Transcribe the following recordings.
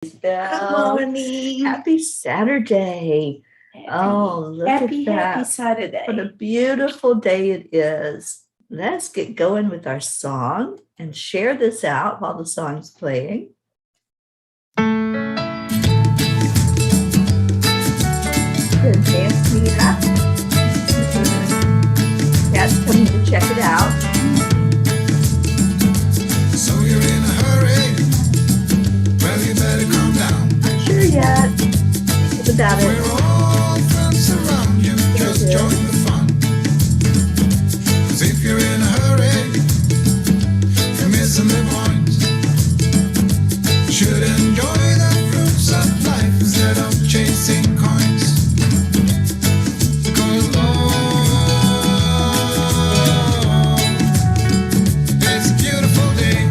Good morning. Happy Saturday. Look at that. Happy Saturday. What a beautiful day it is. Let's get going with our song and share this out while the song's playing. Good, dance me up. Dad's coming to check it out. So you're in a hurry? Well, you better calm down. Not sure yet. Think about it. We're all friends around you. Just join the fun. 'Cause if you're in a hurry, you're missing the point. You should enjoy the fruits of life instead of chasing coins. Because it's a beautiful day.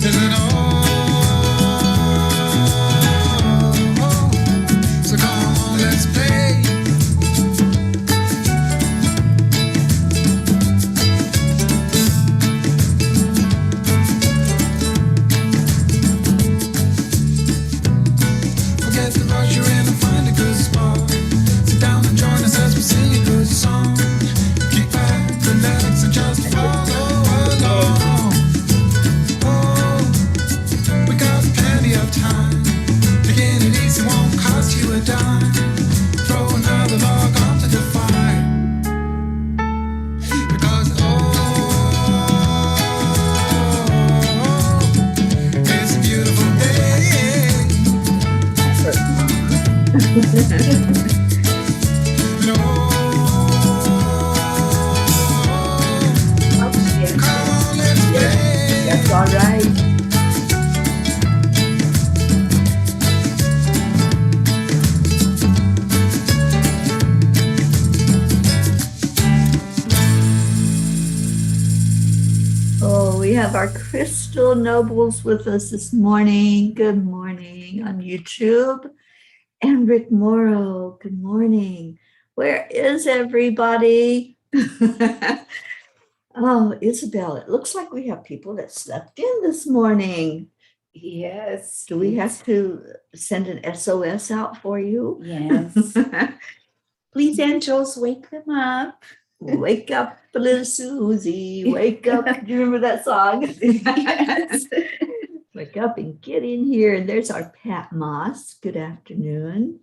Isn't all? So come on, let's play. Forget the rush, you're in and find a good spot. Sit down and join us as we sing a good song. Keep back, relax, and just follow along. Oh, we got plenty of time. Taking it easy won't cost you a dime. Throw another log onto the fire. Because it's a beautiful day. No, Oh, shit. come on, let's play. That's all right. Oh, we have our crystal nobles with us this morning. Good morning on YouTube. And Rick Morrow, good morning. Where is everybody? Oh, Isabel, it looks like we have people that slept in this morning. Yes. Do we have to send an SOS out for you? Yes. Please, angels, wake them up. Wake up, little Susie. Wake up. Do you remember that song? Yes. Wake up and get in here. And there's our Pat Moss. Good afternoon.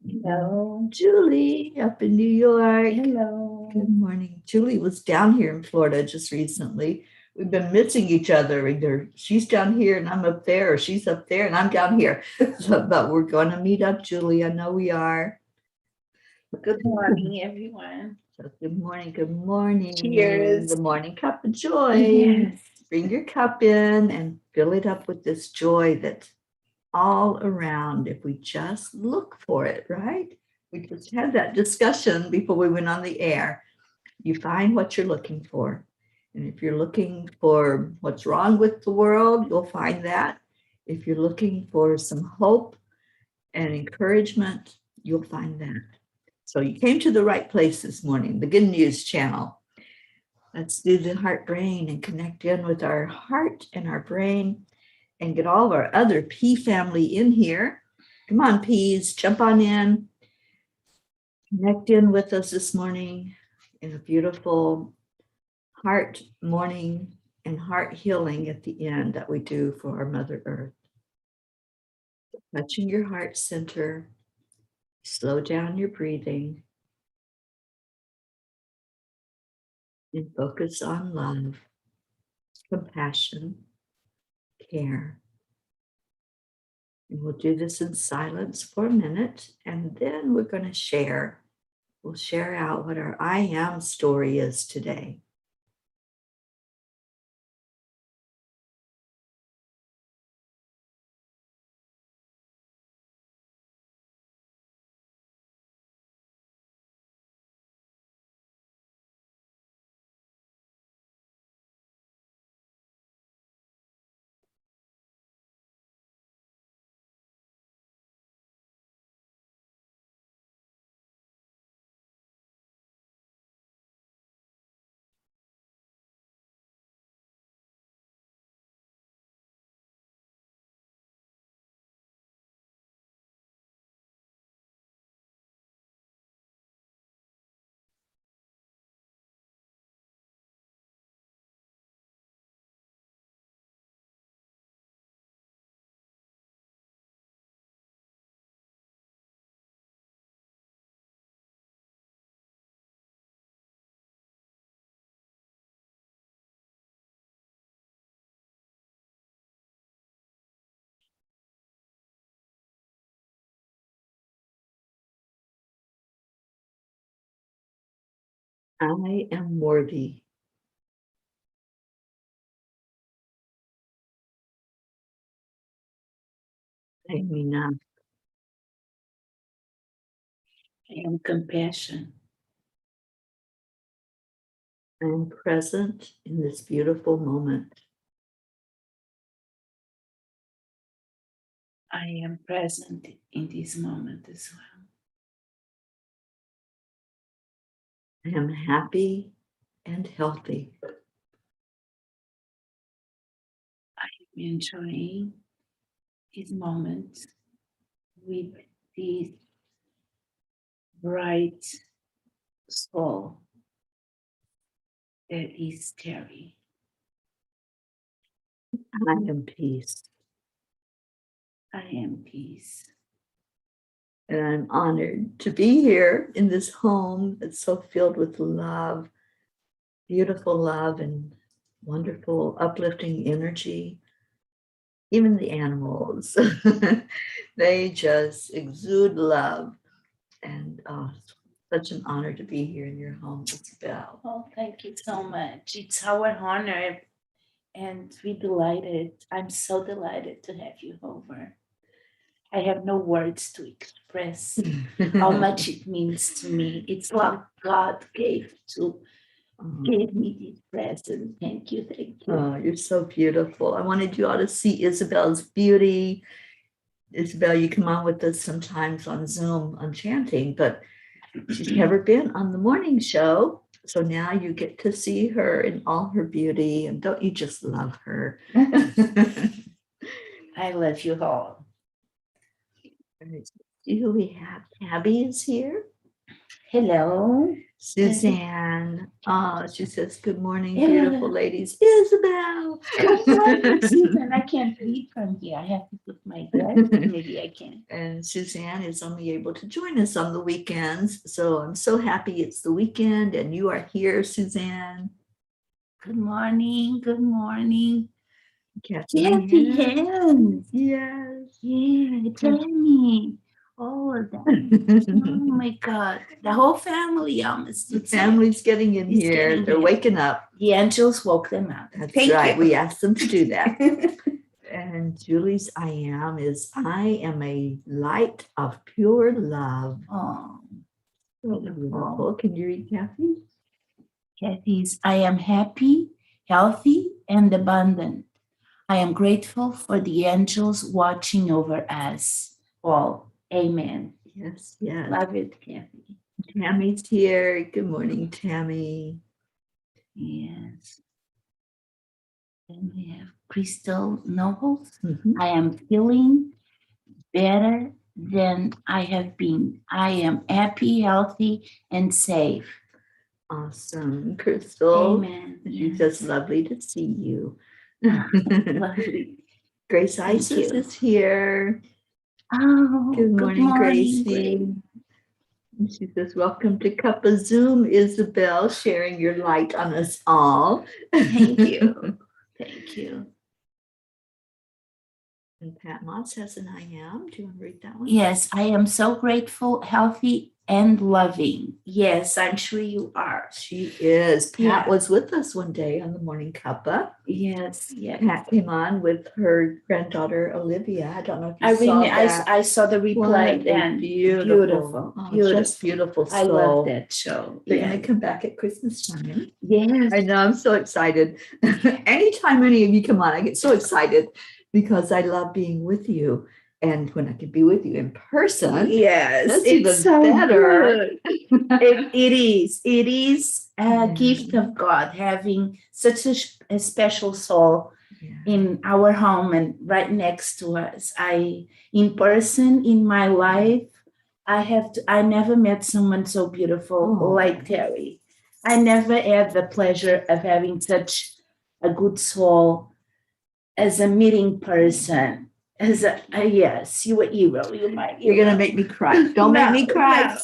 Hello. Julie up in New York. Hello. Good morning. Julie was down here in Florida just recently. We've been missing each other. Either she's down here and I'm up there, or she's up there and I'm down here. But we're going to meet up, Julie. I know we are. Good morning, everyone. So good morning. Good morning. Cheers. The morning cup of joy. Yes. Bring your cup in and fill it up with this joy that's all around if we just look for it, right? We just had that discussion before we went on the air. You find what you're looking for. And if you're looking for what's wrong with the world, you'll find that. If you're looking for some hope and encouragement, you'll find that. So you came to the right place this morning, the Good News Channel. Let's do the heart brain and connect in with our heart and our brain and get all of our other P family in here. Come on, P's, jump on in. Connect in with us this morning in a beautiful heart morning and heart healing at the end that we do for our Mother Earth. Touching your heart center, slow down your breathing, and focus on love, compassion, care. And we'll do this in silence for a minute, and then we're going to share. We'll share out what our I am story is today. I am worthy. I am enough. I am compassion. I am present in this beautiful moment. I am present in this moment as well. I am happy and healthy. I'm enjoying this moment with this bright soul that is Teri. I am peace. I am peace. And I'm honored to be here in this home that's so filled with love, beautiful love, and wonderful, uplifting energy. Even the animals, they just exude love. And such an honor to be here in your home, Isabel. Oh, thank you so much. It's our honor, and we're delighted. I'm so delighted to have you over. I have no words to express how much it means to me. It's like God gave me this present. Thank you, thank you. Oh, you're so beautiful. I wanted you all to see Isabel's beauty. Isabel, you come on with us sometimes on Zoom on chanting, but she's never been on the morning show. So now you get to see her in all her beauty. And don't you just love her? I love you all. Do we have Tabby is here? Hello. Suzanne. Oh, she says, good morning, Yeah. beautiful ladies. Isabel. Good morning, Susan. I can't read from here. I have to put my glasses. Maybe I can. And Suzanne is only able to join us on the weekends. So I'm so happy it's the weekend and you are here, Suzanne. Good morning. Good morning. Kathy Kathy Ann. Hands. Yes. Yeah, Tammy. Oh, that. Oh my God. The whole family almost. The family's getting in It's here. getting They're here. waking up. The angels woke them up. That's Thank right. you. We asked them to do that. And Julie's I am a light of pure love. Oh, So beautiful. Can you read Kathy? Kathy's, I am happy, healthy, and abundant. I am grateful for the angels watching over us all. Amen. Yes, yes. Love it, Kathy. Tammy's here. Good morning, Tammy. Yes. Then we have Crystal Nobles. Mhm. I am feeling better than I have been. I am happy, healthy, and safe. Awesome, Crystal. Amen. She's Yes. just lovely to see you. Lovely. Grace Thank Isis you. is here. Oh, Good morning, Gracie. Grace. And she says, welcome to Cuppa Zoom, Isabel, sharing your light on us all. Thank you. Thank you. And Pat Moss has an I am. Do you want to read that one? Yes, I am so grateful, healthy, and loving. Yes, I'm sure you are. She is. Pat Yeah. was with us one day on the morning Cuppa. Yes, yes. Pat came on with her granddaughter, Olivia. I don't know if you I saw really, that. I saw the replay What a and beautiful, oh, just beautiful I soul. love that show. They're Yeah. going to come back at Christmas time. Yes. I know, I'm so excited. Anytime any of you come on, I get so excited because I love being with you. And when I can be with you in person, Yes, that's it's even so better. good. It is. It is a Yeah. gift of God having such a special soul Yeah. in our home and right next to us. In person in my life, I never met someone so beautiful Oh. like Teri. I never had the pleasure of having such a good soul as a meeting person. Yes, you a hero. You're my hero. You're going to make me cry. Don't make me No, cry.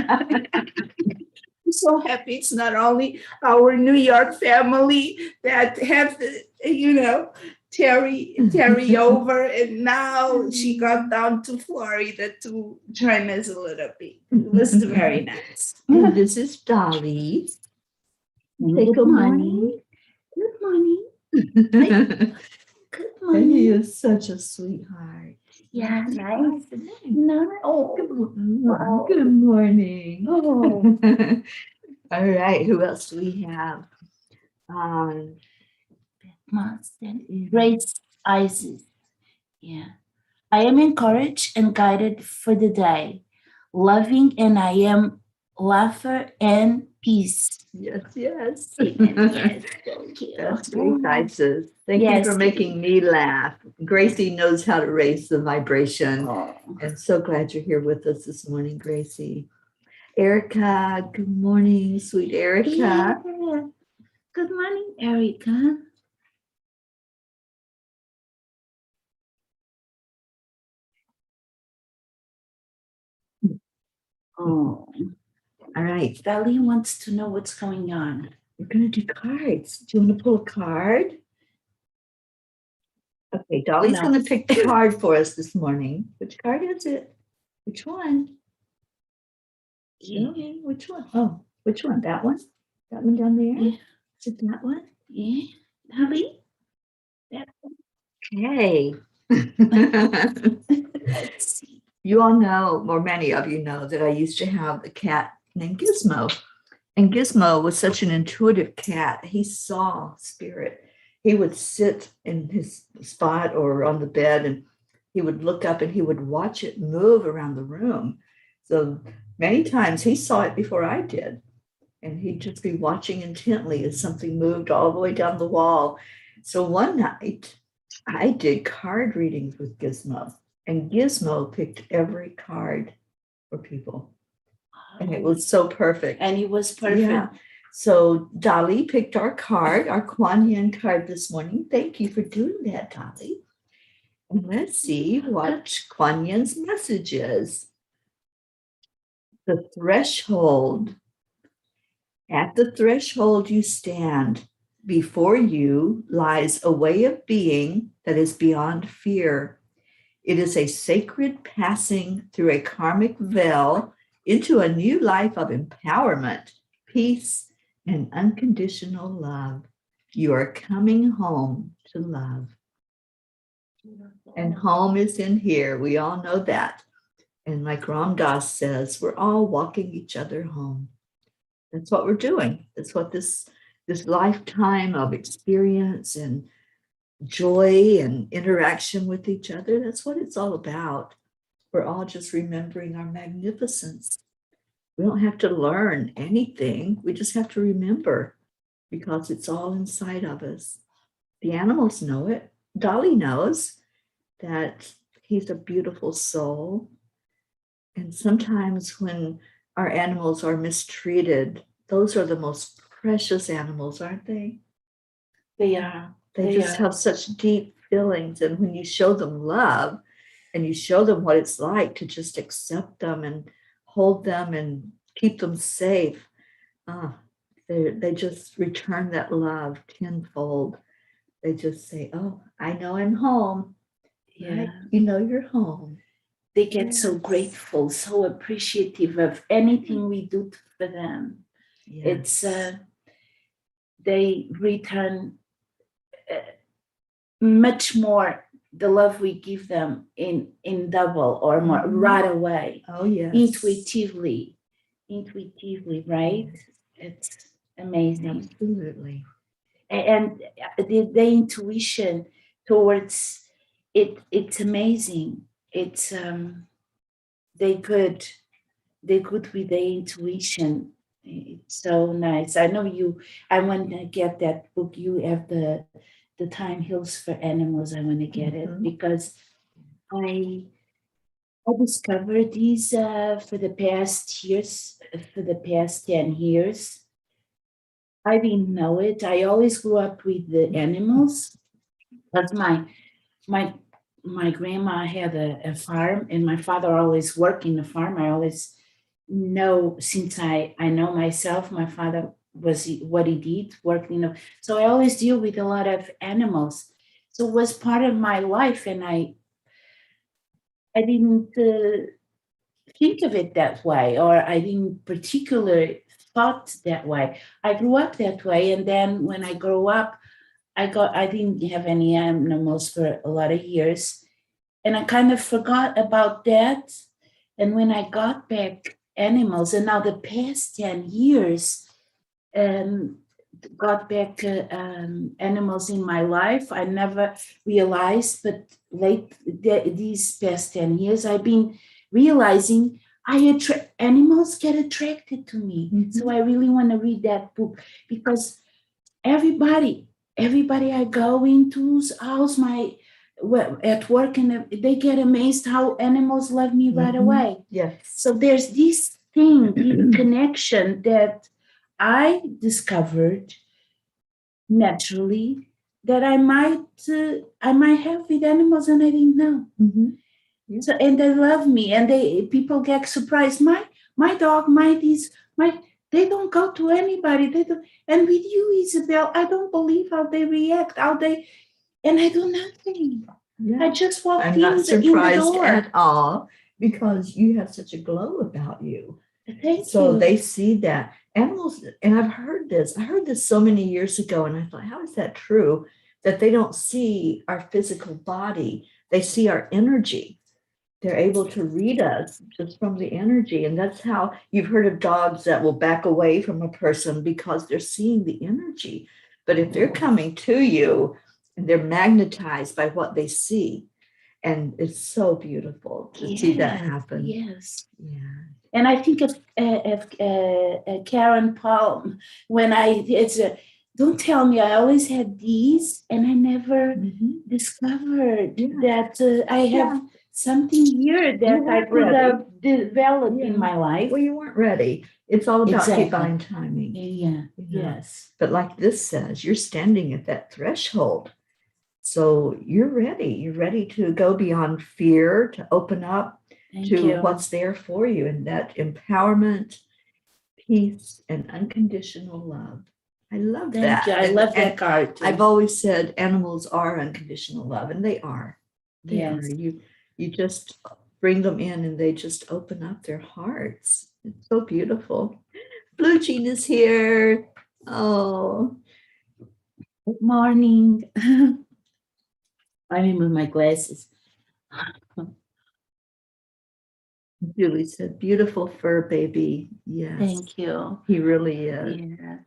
I'm so happy it's not only our New York family that have Teri over, and now she got down to Florida to join us a little bit. It was very nice. And this is Dolly. Say Good morning. Good morning. Good And he morning. is such a sweetheart. Yeah, nice. Good morning. No. Oh. Good morning. Oh. All right, who else do we have? Marston. Grace Isis. Yeah. I am encouraged and guided for the day, loving, and I am laughter and peace. Yes, yes. Yes, thank you. That's Grace Isis. Thank you Yes, for making me laugh. Gracie knows how to raise the vibration. Oh. And so glad you're here with us this morning, Gracie. Erica, good morning, sweet Erica. Yeah. Good morning, Erica. Oh, All right, Valley wants to know what's going on. we're going to do cards. Do you want to pull a card? Okay, Dolly's No. going to pick the card for us this morning. Which card is it? Which one? Yeah. Okay, which one? Oh, which one? That one? That one down there? Yeah. Is it that one? Yeah. Valley? Okay. Let's see. You all know, or many of you know, that I used to have a cat named Gizmo. And Gizmo was such an intuitive cat. He saw spirit. He would sit in his spot or on the bed and he would look up and he would watch it move around the room. So many times he saw it before I did. And he'd just be watching intently as something moved all the way down the wall. So one night I did card readings with Gizmo. And Gizmo picked every card for people. And it was so perfect. And it was perfect. Yeah. So Dolly picked our card, our Kuan Yin card this morning. Thank you for doing that, Dolly. And let's see what Kuan Yin's message is. The threshold. At the threshold you stand. Before you lies a way of being that is beyond fear. It is a sacred passing through a karmic veil into a new life of empowerment, peace, and unconditional love. You are coming home to love. And home is in here. We all know that. And like Ram Dass says, we're all walking each other home. That's what we're doing. That's what this lifetime of experience and joy and interaction with each other, that's what it's all about. We're all just remembering our magnificence. We don't have to learn anything. We just have to remember because it's all inside of us. The animals know it. Dolly knows that he's a beautiful soul. And sometimes when our animals are mistreated, those are the most precious animals, aren't they? They are. They just have such deep feelings. And when you show them love and you show them what it's like to just accept them and hold them and keep them safe, they just return that love tenfold. They just say, oh, I know I'm home. Yeah. Right? You know you're home. They get so grateful, so appreciative of anything we do for them. Yes. It's, they return much more the love we give them in double or more right away. Oh, yes. Intuitively, right? It's amazing. Absolutely. And the intuition towards it, it's amazing. It's they could with the intuition. It's so nice. I know I want to get that book. You have the Time Heals for Animals. I want to get it because I discovered these for the past years, for the past 10 years. I didn't know it. I always grew up with the animals. That's my grandma had a farm and my father always worked in the farm. I always know, since I know myself, my father was what he did, working. So I always deal with a lot of animals. So it was part of my life, and I didn't think of it that way, or I didn't particularly thought that way. I grew up that way, and then when I grew up, I didn't have any animals for a lot of years, and I kind of forgot about that. And when I got back animals, and now the past 10 years, um, got back animals in my life, I never realized, but these past 10 years, I've been realizing animals get attracted to me. Mhm. So I really want to read that book, because everybody I go into's house, at work, and they get amazed how animals love me right Mhm. away. Yes. So there's this thing, this connection that I discovered naturally that I might have with animals, and I didn't know. Mhm. Yeah. So, and they love me, and people get surprised. My dog, they don't go to anybody. They don't. And with you, Isabel, I don't believe how they react. And I do nothing. Yeah. I just walked I'm in not the surprised door. at all, because you have such a glow about you. Thank So you. they see that animals, and I've heard this. I heard this so many years ago, and I thought, how is that true? That they don't see our physical body, they see our energy. They're able to read us just from the energy. And that's how you've heard of dogs that will back away from a person because they're seeing the energy. But if they're coming to you, and they're magnetized by what they see, and it's so beautiful to see that happen. Yes. Yeah. And I think of Karen Palm when don't tell me, I always had these, and I never Mhm. discovered Yeah. that I have something here that I weren't could ready. have developed Yeah. in my life. Well, you weren't ready. It's all about Exactly. divine timing. Yeah. Yeah. Yes. But like this says, you're standing at that threshold. So you're ready. You're ready to go beyond fear, to open up Thank to you. what's there for you, and that empowerment, peace, and unconditional love. I love that. Thank you. I love that card too. I've always said animals are unconditional love, and they are. They Yes. are. You just bring them in, and they just open up their hearts. It's so beautiful. Blue Jean is here. Oh, Good morning. I remove my glasses. Julie said, beautiful fur baby. Yes, Thank you. he really is. Yeah.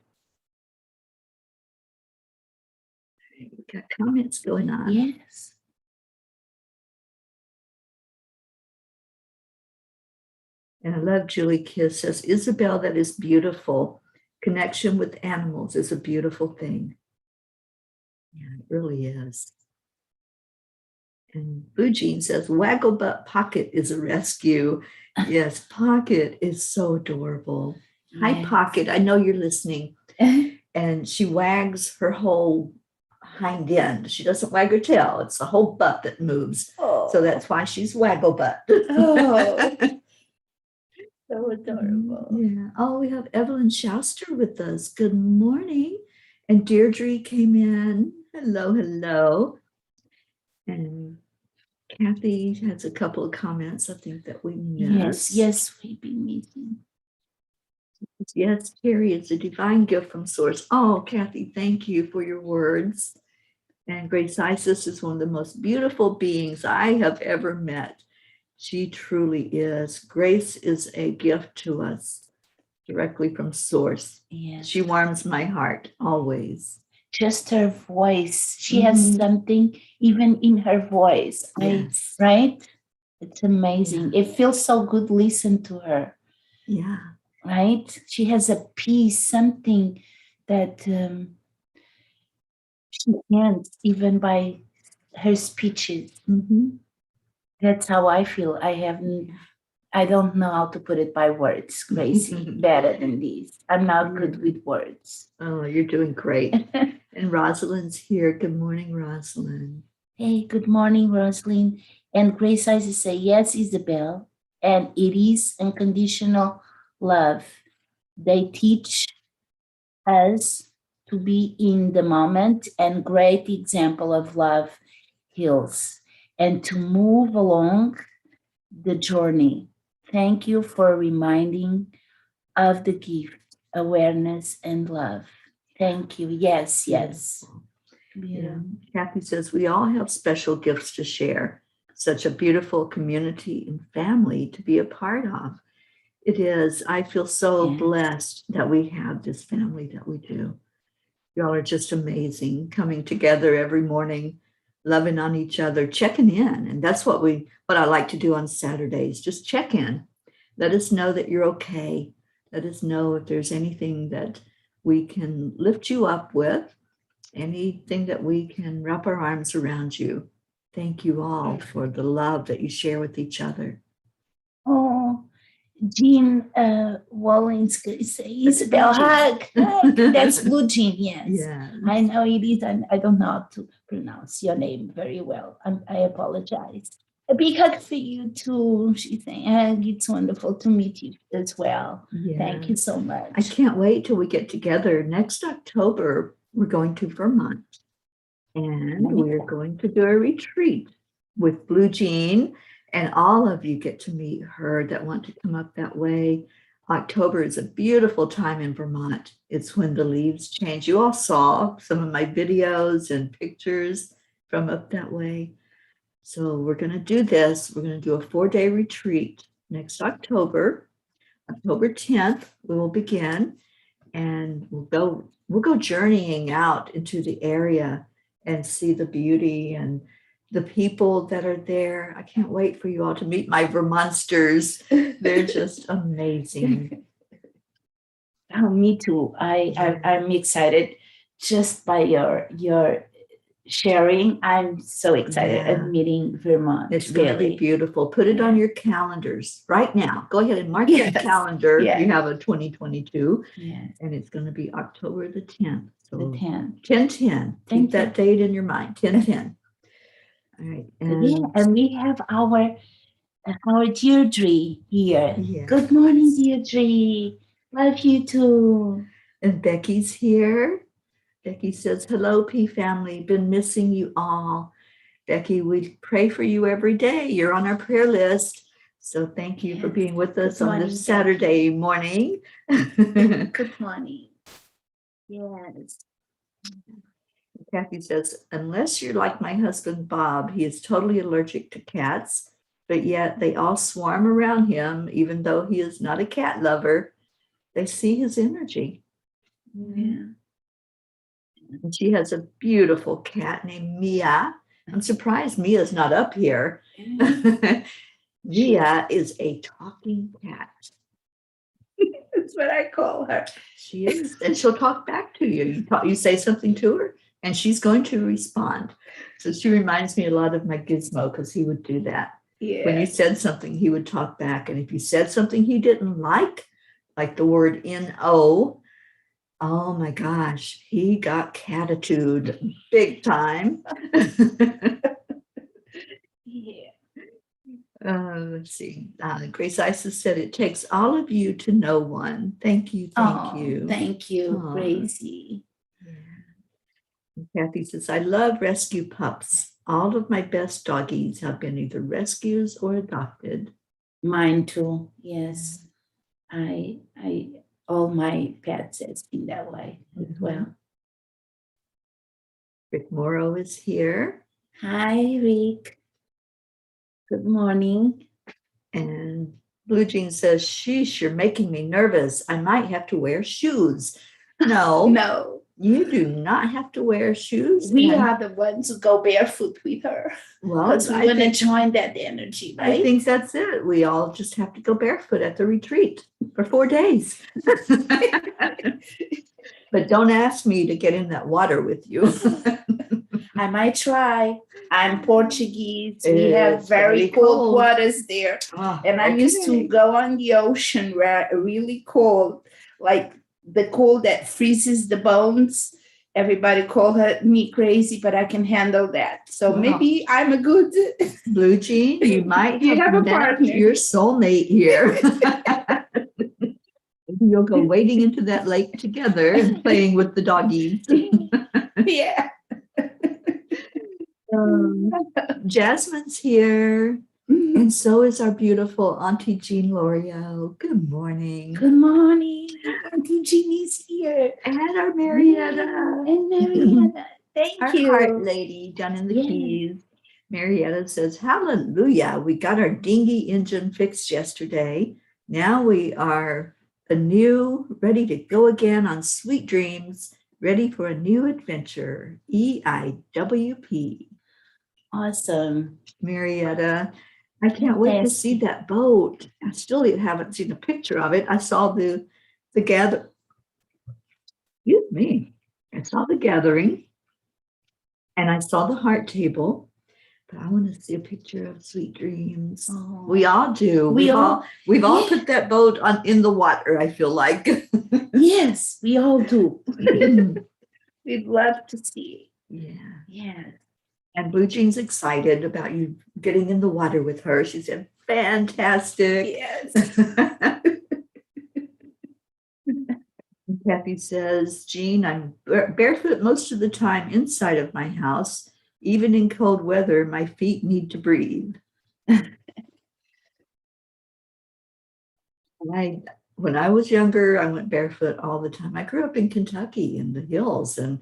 We got comments going on. Yes. And I love Julie Kiss says, Isabel, that is beautiful. Connection with animals is a beautiful thing. Yeah, it really is. And Blue Jean says, Waggle Butt Pocket is a rescue. Yes, Pocket is so adorable. Hi, Yes. Pocket. I know you're listening. And she wags her whole hind end. She doesn't wag her tail. It's the whole butt that moves. Oh. So that's why she's Waggle Butt. Oh. So adorable. Yeah. Oh, we have Evelyn Shouster with us. Good morning. And Deirdre came in. Hello, hello. And Kathy has a couple of comments, I think, that we missed. Yes, we've been meeting. Yes, Teri is a divine gift from Source. Oh, Kathy, thank you for your words. And Grace Isis is one of the most beautiful beings I have ever met. She truly is. Grace is a gift to us directly from Source. Yes. She warms my heart always. Just her voice. She has something even in her voice. Yes. Right? It's amazing. Yeah. It feels so good listen to her. Yeah. Right? She has a peace, something that she can't even by her speeches. Mm-hmm. That's how I feel. I don't know how to put it by words, Gracie. Better than these. I'm not good with words. Oh, you're doing great. And Rosalind's here. Good morning, Rosalind. Hey, good morning, Rosalind. And Grace Isis say, yes, Isabel. And it is unconditional love. They teach us to be in the moment, and great example of love heals, and to move along the journey. Thank you for reminding of the gift, awareness, and love. Thank you. Yes, yes. Yeah. Kathy says, we all have special gifts to share. Such a beautiful community and family to be a part of. It is. I feel so Yes. blessed that we have this family that we do. Y'all are just amazing, coming together every morning, loving on each other, checking in. And that's what I like to do on Saturdays. Just check in. Let us know that you're okay. Let us know if there's anything that we can lift you up with, anything that we can wrap our arms around you. Thank you all for the love that you share with each other. Oh, Jean Wallinska is Isabel, Blue hug. That's Blue Jean, yes. Yeah. I know it is, and I don't know how to pronounce your name very well. I apologize. A big hug for you too, she's saying. And it's wonderful to meet you as well. Yeah. Thank you so much. I can't wait till we get together. Next October, we're going to Vermont. And we're going to do a retreat with Blue Jean. And all of you get to meet her that want to come up that way. October is a beautiful time in Vermont. It's when the leaves change. You all saw some of my videos and pictures from up that way. So we're going to do this. We're going to do a 4-day retreat next October 10th. We will begin, and we'll go journeying out into the area and see the beauty and the people that are there. I can't wait for you all to meet my Vermontsters. They're just amazing. Oh, me too. I'm excited just by your sharing. I'm so excited Yeah. at meeting Vermont. It's going to be beautiful. Put it on your calendars right now. Go ahead and mark Yes. your calendar. Yes. You have a 2022, Yes, and it's going to be October the 10th. So the 10th. 10/10. Keep that date in your mind. 10/10. All right. And we have our Deirdre here. Yeah. Good morning, Deirdre. Love you too. And Becky's here. Becky says, hello, P family. Been missing you all. Becky, we pray for you every day. You're on our prayer list. So thank you for Yes. being with us Good on morning, this Saturday morning. Good morning. Yes. Kathy says, unless you're like my husband, Bob, he is totally allergic to cats, but yet they all swarm around him, even though he is not a cat lover. They see his energy. Yeah. And she has a beautiful cat named Mia. I'm surprised Mia's not up here. Mia is a talking cat. That's what I call her. She is, and she'll talk back to you. You say something to her, and she's going to respond. So she reminds me a lot of my Gizmo, because he would do that. Yeah. When you said something, he would talk back. And if you said something he didn't like the word N-O, oh my gosh, he got catitude big time. Yeah. Let's see. Grace Isis said, it takes all of you to know one. Thank you. Thank you. Thank you, Aw. Gracie. Yeah. Kathy says, I love rescue pups. All of my best doggies have been either rescues or adopted. Mine too. Yes. I all my pets has been that way as well. Rick Morrow is here. Hi, Rick. Good morning. And Blue Jean says, sheesh, you're making me nervous. I might have to wear shoes. No, No, you do not have to wear shoes. we And- are the ones who go barefoot with her well, because we I want to think, join that energy, I right? think that's it. We all just have to go barefoot at the retreat for 4 days. But don't ask me to get in that water with you. I might try. I'm Portuguese. We have It's very very cold cold. waters there. Oh, And I used to okay. go on the ocean where really cold, like the cold that freezes the bones. Everybody call me crazy, but I can handle that. So Wow. maybe I'm a good. Blue Jean, you might You have have a met partner. your soulmate here. You'll go wading into that lake together and playing with the doggies. Yeah. Jasmine's here, and so is our beautiful Auntie Jean L'Oreal. Good morning. Good morning. Auntie Jeannie's here. And our Marietta. And Marietta. Thank Our you. heart lady down in the Yeah. Keys. Marietta says, hallelujah. We got our dinghy engine fixed yesterday. Now we are anew, ready to go again on sweet dreams, ready for a new adventure. EIWP. Awesome. Marietta, I can't wait to see that boat. I still haven't seen a picture of it. I saw the gather. Excuse me. I saw the gathering. And I saw the heart table, but I want to see a picture of sweet dreams. Oh. We all do. We've all Yeah. put that boat in the water, I feel like. Yes, we all do. We'd love to see. Yeah. Yeah. And Blue Jean's excited about you getting in the water with her. She said, fantastic. Yes. Kathy says, Jean, I'm barefoot most of the time inside of my house. Even in cold weather, my feet need to breathe. When I was younger, I went barefoot all the time. I grew up in Kentucky in the hills, and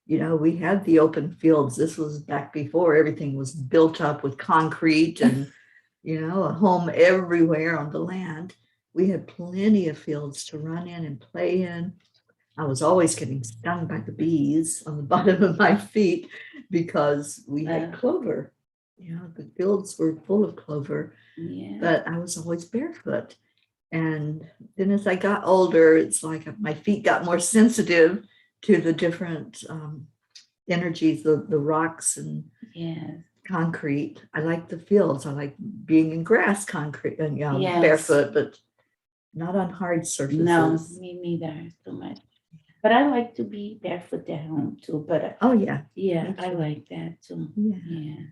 we had the open fields. This was back before everything was built up with concrete and a home everywhere on the land. We had plenty of fields to run in and play in. I was always getting stung by the bees on the bottom of my feet because we had clover. The fields were full of clover, but I was always barefoot. And then as I got older, it's like my feet got more sensitive to the different energies, the rocks and concrete. I like the fields. I like being in grass, concrete, and barefoot, but not on hard surfaces. No, me neither. Too much. But I like to be barefoot at home too. But oh yeah, I like that too. Yeah.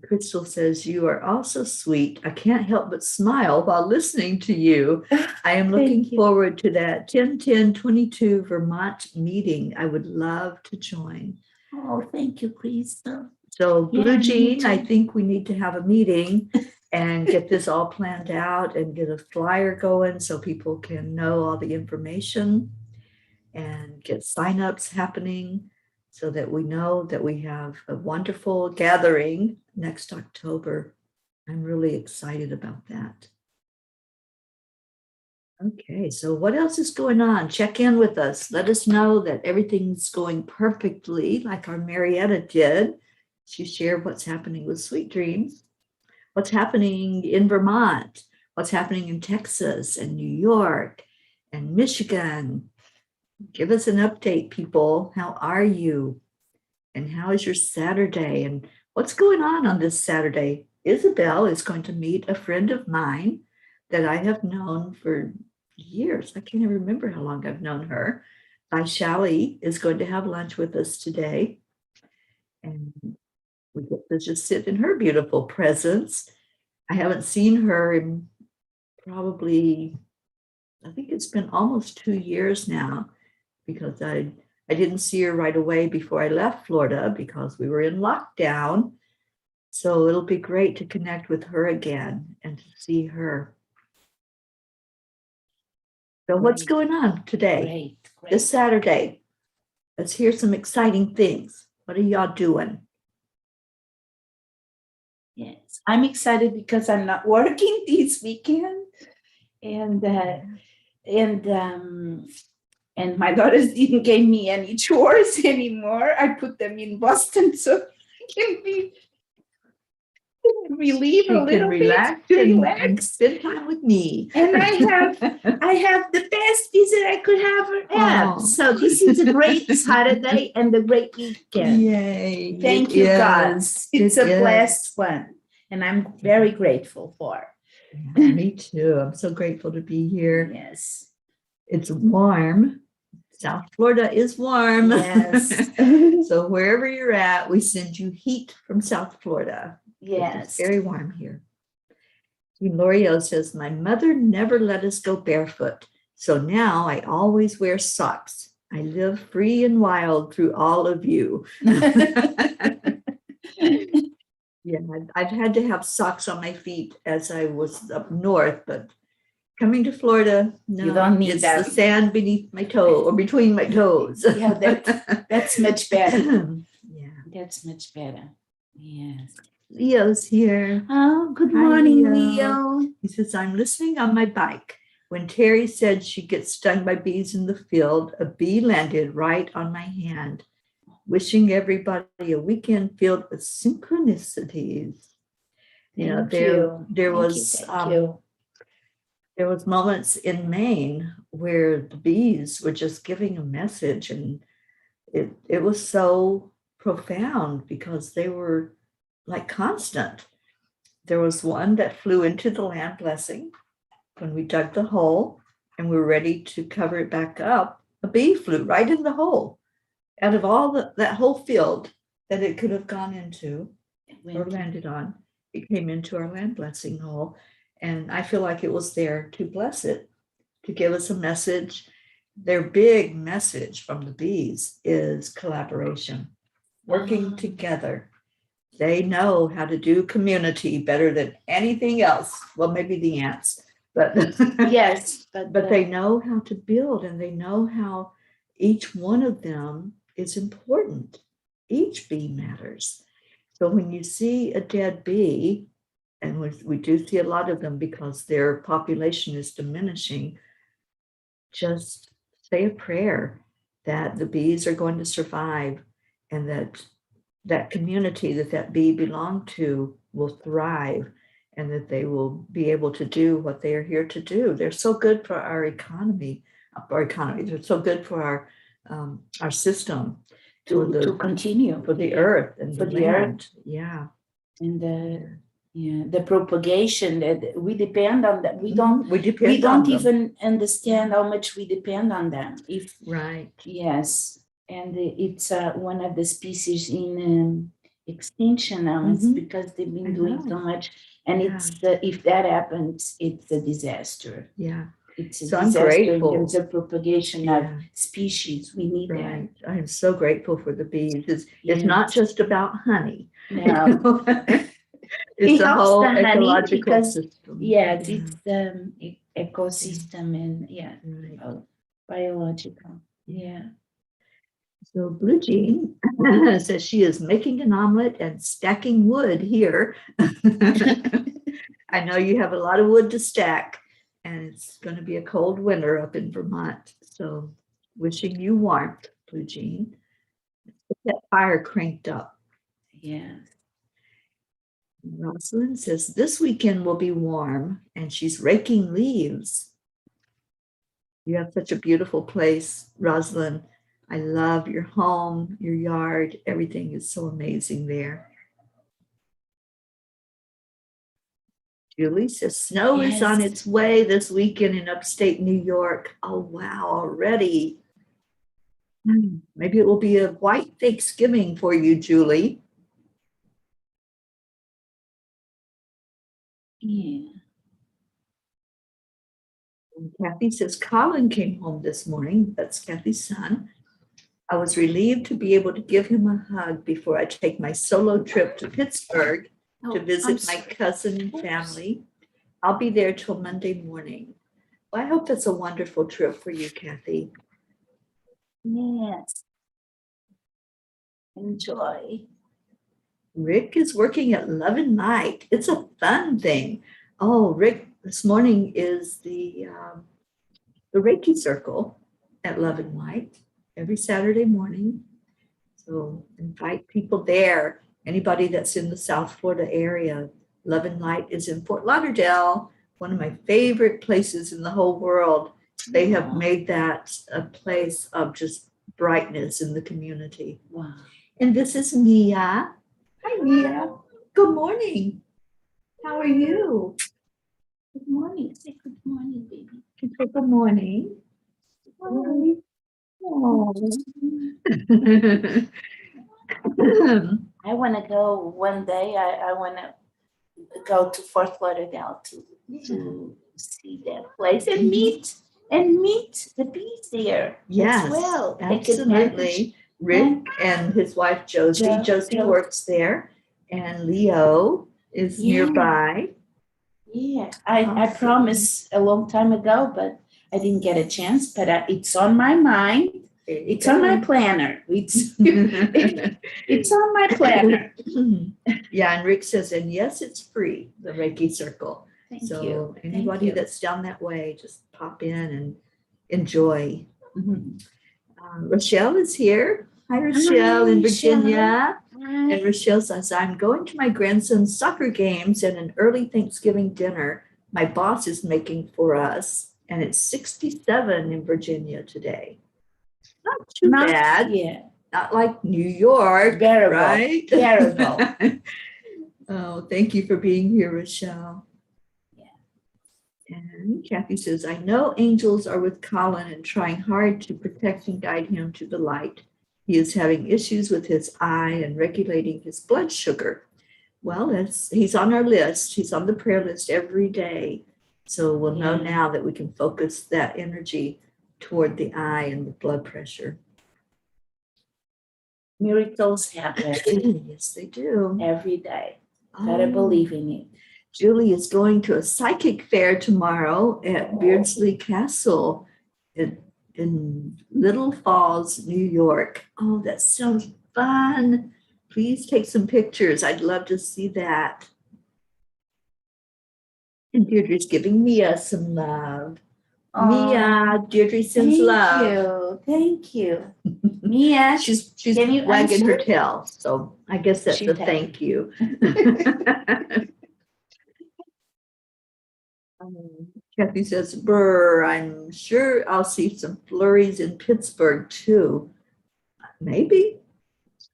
Crystal says, you are also sweet. I can't help but smile while listening to you. I am looking forward to that 10/10/22 Vermont meeting. I would love to join. Oh, thank you, Crystal. So Blue Jean, I think we need to have a meeting and get this all planned out and get a flyer going so people can know all the information and get signups happening so that we know that we have a wonderful gathering next October. I'm really excited about that. Okay, so what else is going on? Check in with us. Let us know that everything's going perfectly like our Marietta did. She shared what's happening with Sweet Dreams, what's happening in Vermont, what's happening in Texas and New York and Michigan. Give us an update, people. How are you? And how is your Saturday? And what's going on this Saturday? Isabel is going to meet a friend of mine that I have known for years. I can't even remember how long I've known her. Vaishali is going to have lunch with us today. And we get to just sit in her beautiful presence. I haven't seen her in probably, I think it's been almost 2 years now, because I didn't see her right away before I left Florida because we were in lockdown. So it'll be great to connect with her again and to see her. So what's going on today? Great. This Saturday. Let's hear some exciting things. What are y'all doing? Yes, I'm excited because I'm not working this weekend, and my daughters didn't give me any chores anymore. I put them in Boston so I can be relieve a little relax bit, and spend time with me. And I have the best visit I could ever have. Oh. So this is a great Saturday and a great weekend. Yay! Thank you, God. It's a blessed one, and I'm very grateful for. Yeah, me too. I'm so grateful to be here. Yes. It's warm. South Florida is warm. Yes. So wherever you're at, we send you heat from South Florida. Yes. It's very warm here. L'Oreal says, my mother never let us go barefoot. So now I always wear socks. I live free and wild through all of you. Yeah, I've had to have socks on my feet as I was up north, but coming to Florida, no, You don't need it's that. the sand beneath my toe or between my toes. Yeah, that's much better. Yeah. That's much better. Yes. Leo's here. Oh, good Hi, morning, Leo. Leo. He says, I'm listening on my bike. When Teri said she gets stung by bees in the field, a bee landed right on my hand. Wishing everybody a weekend filled with synchronicities. Thank there you. there Thank was you. Thank you. there was moments in Maine where the bees were just giving a message, and it was so profound because they were like constant. There was one that flew into the land blessing when we dug the hole and we were ready to cover it back up. A bee flew right in the hole. Out of all that whole field that it could have gone into or landed on, it came into our land blessing hole. And I feel like it was there to bless it, to give us a message. Their big message from the bees is collaboration, working together. They know how to do community better than anything else. Well, maybe the ants, but Yes, but they know how to build, and they know how each one of them is important. Each bee matters. So when you see a dead bee, and we do see a lot of them because their population is diminishing, just say a prayer that the bees are going to survive, and that community that bee belonged to will thrive, and that they will be able to do what they are here to do. They're so good for our economy. They're so good for our system, to continue for the earth and for the the earth. land. Yeah. And the propagation that we depend on that. We don't on them. even understand how much we depend on them. If Right. yes, and it's one of the species in extinction now. It's Mhm. because they've been I doing know. so much, and Yeah. it's if that happens, it's a disaster. Yeah. It's a So I'm disaster in grateful. terms of propagation Yeah. of species. We need Right. I'm so grateful for the bees. It's Yes. not just about honey. that. No. It's It a helps whole the honey ecological because system. yes, Yeah. it's ecosystem and Right. biological. Yeah. So Blue Jean says she is making an omelet and stacking wood here. I know you have a lot of wood to stack, and it's going to be a cold winter up in Vermont. So wishing you warmth, Blue Jean. Get that fire cranked up. Yeah. Rosalind says this weekend will be warm, and she's raking leaves. You have such a beautiful place, Rosalind. I love your home, your yard. Everything is so amazing there. Julie says snow is on its way this weekend in upstate New York. Oh, wow, already. Maybe it will be a white Thanksgiving for you, Julie. Yeah. And Kathy says Colin came home this morning. That's Kathy's son. I was relieved to be able to give him a hug before I take my solo trip to Pittsburgh to visit my cousin and family. I'll be there till Monday morning. Well, I hope that's a wonderful trip for you, Kathy. Yes. Enjoy. Rick is working at Love and Light. It's a fun thing. Oh, Rick, this morning is the Reiki circle at Love and Light every Saturday morning. So invite people there. Anybody that's in the South Florida area. Love and Light is in Fort Lauderdale, one of my favorite places in the whole world. They have made that a place of just brightness in the community. Wow. And this is Mia. Hi, Mia. Good morning. How are you? Good morning. Say good morning, baby. Good morning. Hi. Oh. I want to go one day. I want to go to Fort Lauderdale to see that place and meet And meet the bees there Yes, as well. Take advantage. absolutely. Rick and his wife Josie. Josie works there, and Leo is Yeah. nearby. Yeah, I Awesome. promised a long time ago, but I didn't get a chance. But it's on my mind. It's on my planner. It's it's on my planner. Yeah, and Rick says, and yes, it's free, the Reiki Circle. Thank So you. anybody you. that's down that way, just pop in and enjoy. Mhm. Rochelle is here. Hi, Rochelle in Rochelle. Virginia. Hi. And Rochelle says, I'm going to my grandson's soccer games and an early Thanksgiving dinner my boss is making for us. And it's 67 in Virginia today. Not too bad. Yeah. Not like New York, Bearable. right? Bearable. Oh, thank you for being here, Rochelle. Yeah. And Kathy says, I know angels are with Colin and trying hard to protect and guide him to the light. He is having issues with his eye and regulating his blood sugar. Well, he's on our list. He's on the prayer list every day. So we'll know now that we can focus that energy toward the eye and the blood pressure. Miracles happen Yes, they do. every day. Gotta believe in it. Julie is going to a psychic fair tomorrow at Beardsley Castle in Little Falls, New York. Oh, that sounds fun. Please take some pictures. I'd love to see that. And Deirdre's giving Mia some love. Mia, Deirdre sends love. Thank you. Mia, She's can you wagging her answer? tail. So I guess that's She's a happy. thank you. Kathy says, brr, I'm sure I'll see some flurries in Pittsburgh too. Maybe.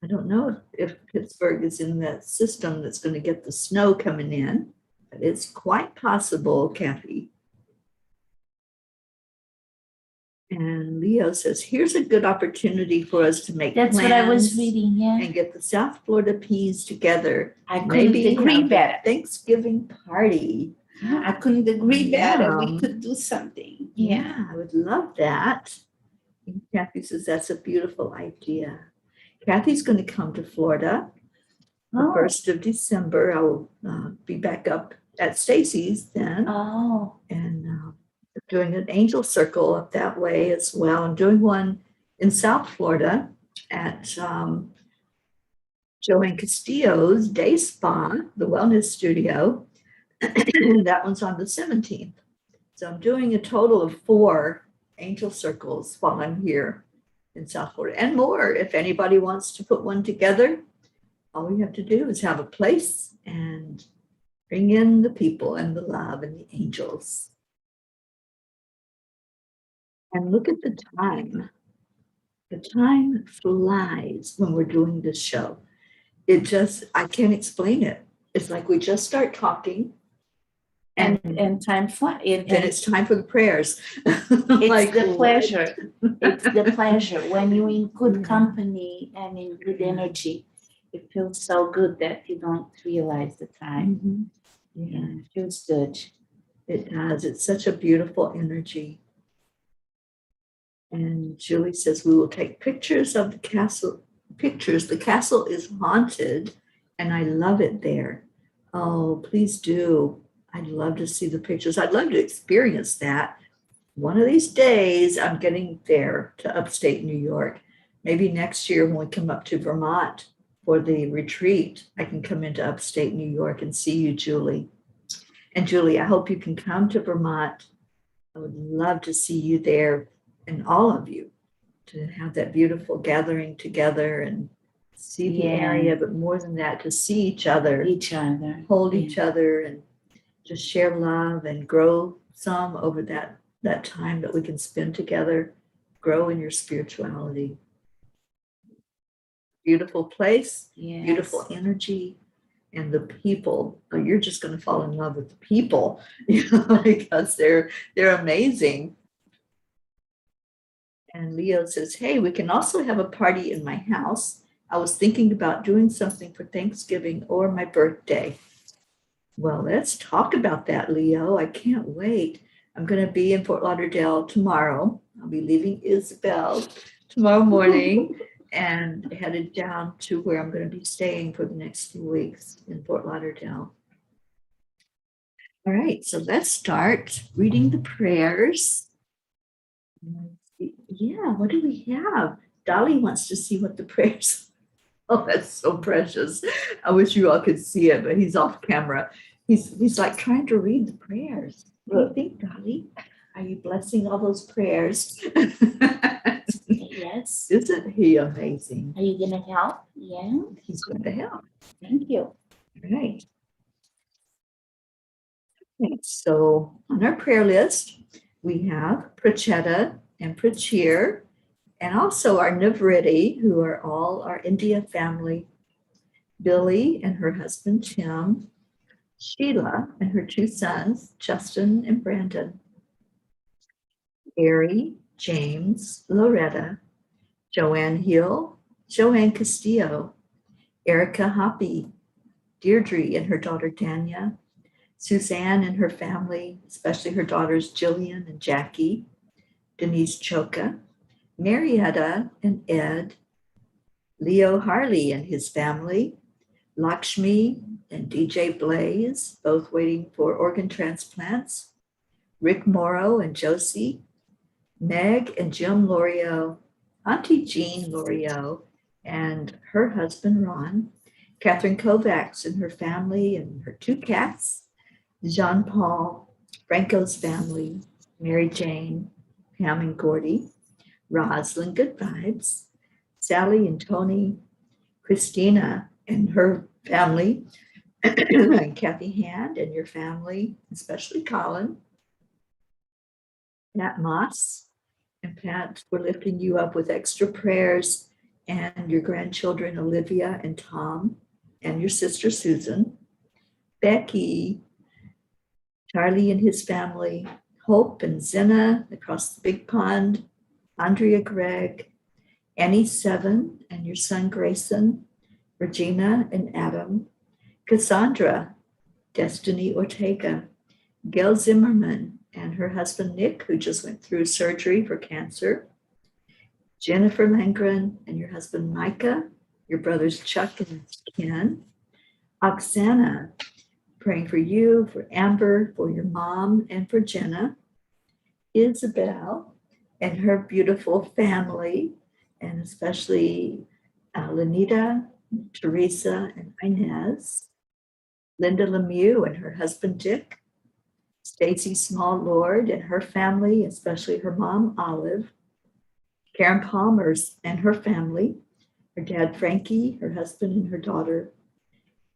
I don't know if Pittsburgh is in that system that's going to get the snow coming in, but it's quite possible, Kathy. And Leo says, here's a good opportunity for us to make That's plans what I was reading, yeah. and get the South Florida peas together. I couldn't agree have a better. Thanksgiving party. I couldn't agree better. We Yum. could do something. Yeah, I would love that. And Kathy says that's a beautiful idea. Kathy's going to come to Florida the Oh. 1st of December. I will be back up at Stacy's then. Oh. And doing an angel circle up that way as well. I'm doing one in South Florida at Joanne Castillo's Day Spa, the wellness studio. That one's on the 17th. So I'm doing a total of 4 angel circles while I'm here in South Florida and more. If anybody wants to put one together, all you have to do is have a place and bring in the people and the love and the angels. And look at the time. The time flies when we're doing this show. I can't explain it. It's like we just start talking And time flies. then it's time for the prayers. It's Like, the what? pleasure. It's the pleasure. When you're in good Yeah. company and in good energy, it feels so good that you don't realize the time. Mhm. Yeah, Yeah, it feels good. it does. It's such a beautiful energy. And Julie says we will take pictures of the castle. The castle is haunted, and I love it there. Oh, please do. I'd love to see the pictures. I'd love to experience that. One of these days, I'm getting there to upstate New York. Maybe next year when we come up to Vermont for the retreat, I can come into upstate New York and see you, Julie. And Julie, I hope you can come to Vermont. I would love to see you there and all of you to have that beautiful gathering together and see the area, but more than that, to see each other, hold each other, and just share love and grow some over that time that we can spend together, grow in your spirituality. Beautiful place, beautiful energy, and the people. Oh, you're just going to fall in love with the people, because they're amazing. And Leo says, hey, we can also have a party in my house. I was thinking about doing something for Thanksgiving or my birthday. Well, let's talk about that, Leo. I can't wait. I'm going to be in Fort Lauderdale tomorrow. I'll be leaving Isabel tomorrow morning and headed down to where I'm going to be staying for the next few weeks in Fort Lauderdale. All right, so let's start reading the prayers. Yeah, what do we have? Dolly wants to see what the prayers. Oh, that's so precious. I wish you all could see it, but he's off camera. He's like trying to read the prayers. What do you think, Dolly? Are you blessing all those prayers? Yes. Isn't he amazing? Are you gonna help? Yeah. He's going to help. Thank you. All right. Okay, so on our prayer list, we have Prachetta and Prachir, and also our Navriti, who are all our India family, Billy and her husband, Tim, Sheila and her two sons, Justin and Brandon, Gary, James, Loretta, Joanne Hill, Joanne Castillo, Erica Hoppy, Deirdre and her daughter, Dania, Suzanne and her family, especially her daughters, Jillian and Jackie, Denise Choka, Marietta and Ed, Leo Harley and his family, Lakshmi and DJ Blaze, both waiting for organ transplants, Rick Morrow and Josie, Meg and Jim Lorio, Auntie Jean Lorio and her husband Ron, Catherine Kovacs and her family and her two cats, Jean Paul, Franco's family, Mary Jane, Pam and Gordy, Roslyn Good Vibes, Sally and Tony, Christina and her family, and Kathy Hand and your family, especially Colin, Pat Moss, and Pat, we're lifting you up with extra prayers, and your grandchildren, Olivia and Tom, and your sister, Susan, Becky, Charlie and his family, Hope and Zenna across the big pond, Andrea Gregg, Annie Seven and your son Grayson, Regina and Adam, Cassandra, Destiny Ortega, Gail Zimmerman and her husband Nick, who just went through surgery for cancer, Jennifer Langren and your husband Micah, your brothers Chuck and Ken, Oksana, praying for you, for Amber, for your mom, and for Jenna, Isabel and her beautiful family, and especially Lenita, Teresa, and Inez, Linda Lemieux and her husband Dick, Stacy Small Lord and her family, especially her mom Olive, Karen Palmer's and her family, her dad Frankie, her husband and her daughter,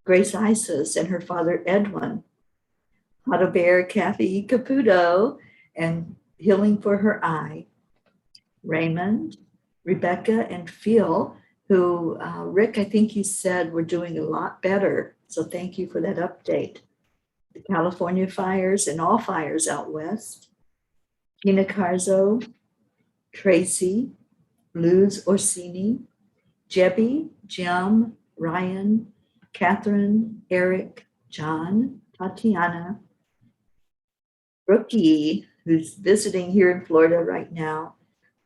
Grace Isis and her father Edwin, Otto Bear, Kathy Caputo, and healing for her eye, Raymond, Rebecca, and Phil, who, Rick, I think you said we're doing a lot better. So thank you for that update. The California fires and all fires out west, Tina Carzo, Tracy, Luz Orsini, Jebby, Jim, Ryan, Catherine, Eric, John, Tatiana, Brookie, who's visiting here in Florida right now,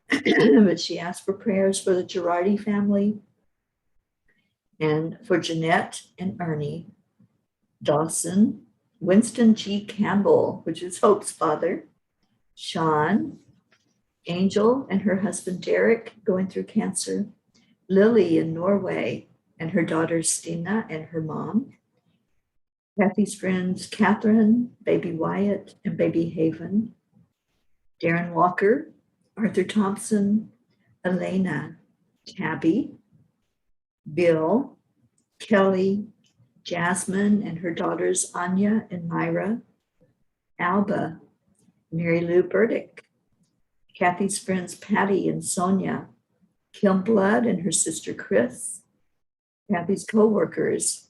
but she asked for prayers for the Girardi family and for Jeanette and Ernie, Dawson, Winston G. Campbell, which is Hope's father, Sean, Angel and her husband Derek going through cancer, Lily in Norway and her daughters Stina and her mom, Kathy's friends Catherine, baby Wyatt, and baby Haven, Darren Walker, Arthur Thompson, Elena, Tabby, Bill, Kelly, Jasmine and her daughters Anya and Myra, Alba, Mary Lou Burdick, Kathy's friends Patty and Sonia, Kim Blood and her sister Chris, Kathy's co-workers,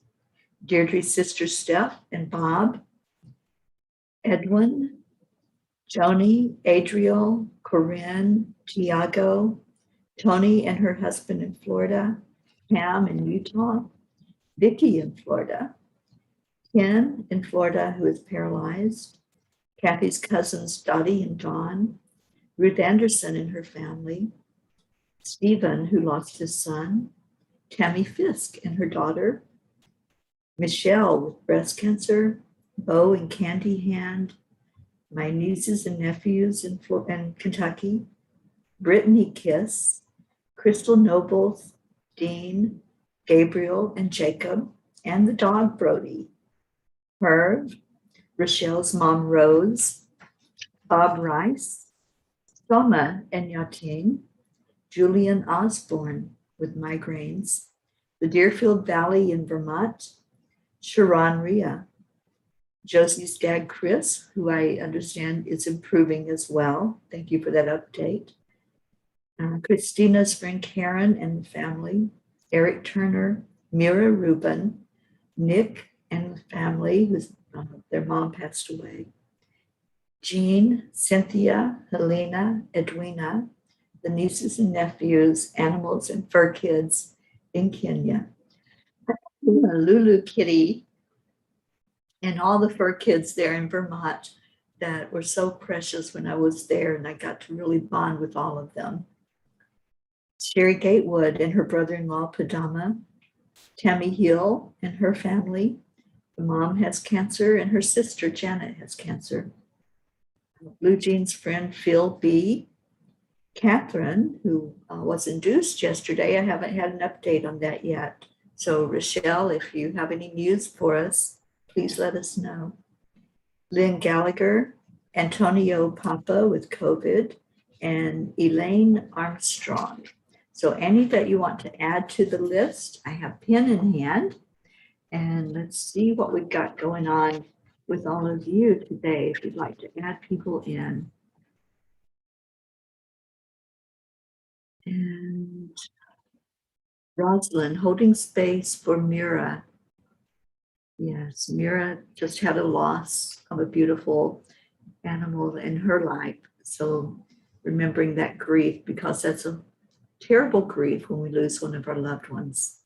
Deirdre's sister Steph and Bob, Edwin, Joni, Adriel, Corinne, Tiago, Tony and her husband in Florida, Pam in Utah, Vicky in Florida, Ken in Florida, who is paralyzed, Kathy's cousins, Dottie and Dawn, Ruth Anderson and her family, Stephen, who lost his son, Tammy Fisk and her daughter, Michelle with breast cancer, Bo and Candy Hand, my nieces and nephews in Kentucky, Brittany Kiss, Crystal Nobles, Dean, Gabriel and Jacob, and the dog Brody, Herb, Rochelle's mom Rose, Bob Rice, Soma and Yatin, Julian Osborne with migraines, the Deerfield Valley in Vermont, Sharon Rhea, Josie's dad Chris, who I understand is improving as well. Thank you for that update. Christina's friend Karen and the family, Eric Turner, Mira Rubin, Nick and the family, whose their mom passed away, Jean, Cynthia, Helena, Edwina, the nieces and nephews, animals and fur kids in Kenya, Lulu Kitty, and all the fur kids there in Vermont that were so precious when I was there, and I got to really bond with all of them. Sherry Gatewood and her brother-in-law, Padama, Tammy Hill and her family. The mom has cancer and her sister, Janet, has cancer. Blue Jean's friend, Phil B. Catherine, who was induced yesterday. I haven't had an update on that yet. So Rochelle, if you have any news for us, please let us know. Lynn Gallagher, Antonio Papa with COVID, and Elaine Armstrong. So any that you want to add to the list, I have pen in hand. And let's see what we've got going on with all of you today, if you'd like to add people in. And Rosalind, holding space for Mira. Yes, Mira just had a loss of a beautiful animal in her life. So remembering that grief, because that's a terrible grief when we lose one of our loved ones.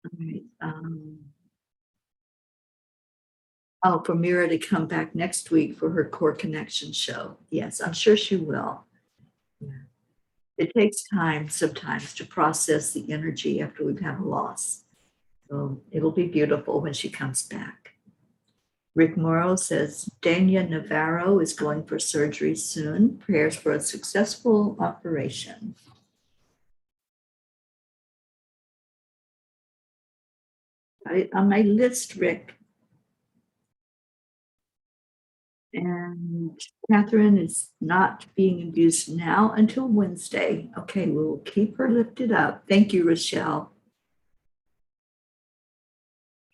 All right. For Mira to come back next week for her Core Connection show. Yes, I'm sure she will. Yeah. It takes time sometimes to process the energy after we've had a loss. So it'll be beautiful when she comes back. Rick Morrow says, Dania Navarro is going for surgery soon. Prayers for a successful operation. On my list, Rick. And Catherine is not being induced now until Wednesday. Okay, we'll keep her lifted up. Thank you, Rochelle.